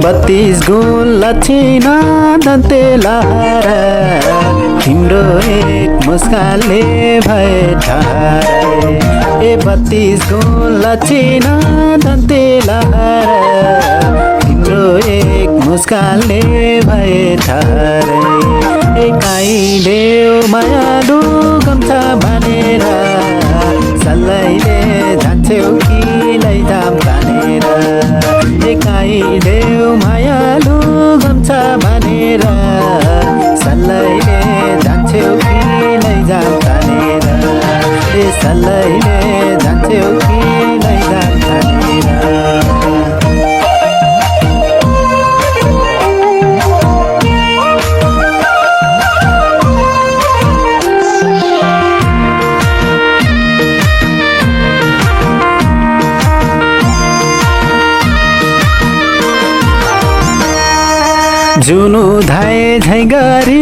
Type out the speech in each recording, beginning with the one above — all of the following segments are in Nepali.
बत्तीस गुण लक्षिण दन्ते लहरा तिम्रो एक मुस्कानले भए ठहरा ए 32 गुण लक्षिण दन्ते लहरा तिम्रो एक मुस्कानले भए ठहरा ए काइले मायालु गम्छा भनेर सल्लाइले जान्छौ कि लैजाम तानेर ए काइले मायालु गम्छा भनेर सल्लाइले जान्छौ कि लैजाम तानेर ए सल्लाइले जान्छौ कि लैजाम तानेर जुनु धाए झै गरी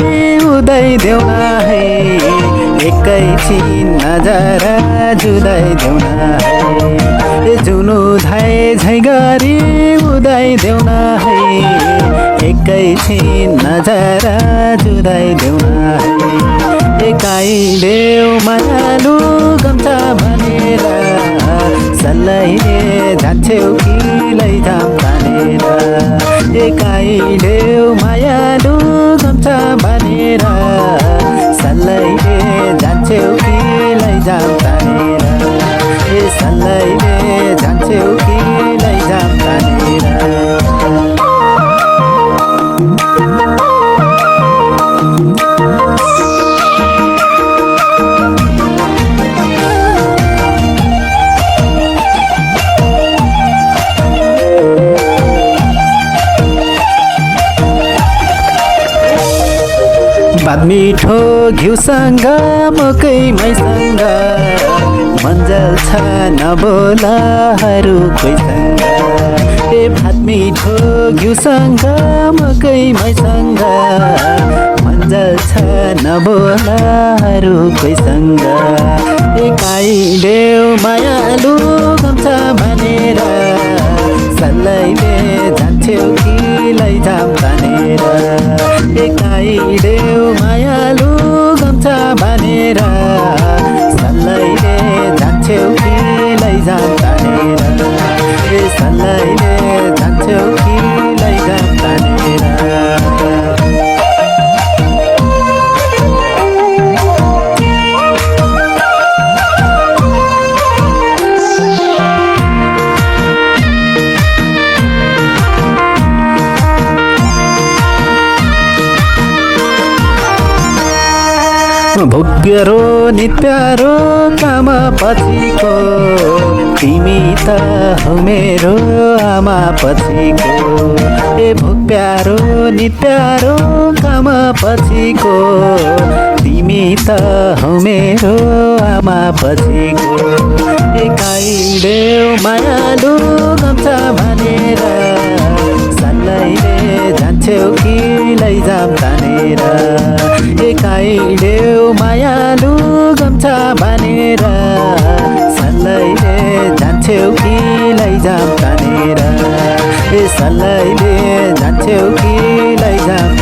उदय देउना है एकैछिन नजरा जुदाई देउना है जुनु धाए झै गरी उदय देउना है एकैछिन नजरा जुदाई देउना है काइले मायालु गम्छा भनेर सल्लाइले जान्छौ कि लैजाम तानेर ए काइले मायालु गम्छा भनेर सल्लाइले जान्छौ कि लैजाम तानेर ए सल्लाइले जान्छौ कि लैजाम तानेर भात मिठो घिउसँग मकै मैसँग मन्जल छ नबोलाहरू कोहीसँग ए भात मिठो घिउसँग मकै मैसँग मन्जल छ नबोलाहरू कोहीसँग ए काइले मायालु गम्छा भनेर सल्लाइले जान्छौ कि लैजाम तानेर ए काइले मायालु गम्छा भनेर सल्लाइले जान्छौ कि लैजाम तानेर ए सल्लाइले जान्छौ कि लैजाम तानेर भोग्यरो नित्यारो काम पछिको तिमी त हौ मेरो आमा पछिको ए भोग्यारो नित्यारो काम पछिको तिमी त हौ मेरो आमा पछिको ए काइले मायालु गम्छा भनेर सल्लाइले जान्छौ कि लैजाम तानेर ए काइले मायालु गम्छा भनेर सल्लाइले जान्छौ कि लैजाम तानेर ए सल्लाइले जान्छौ कि लैजाम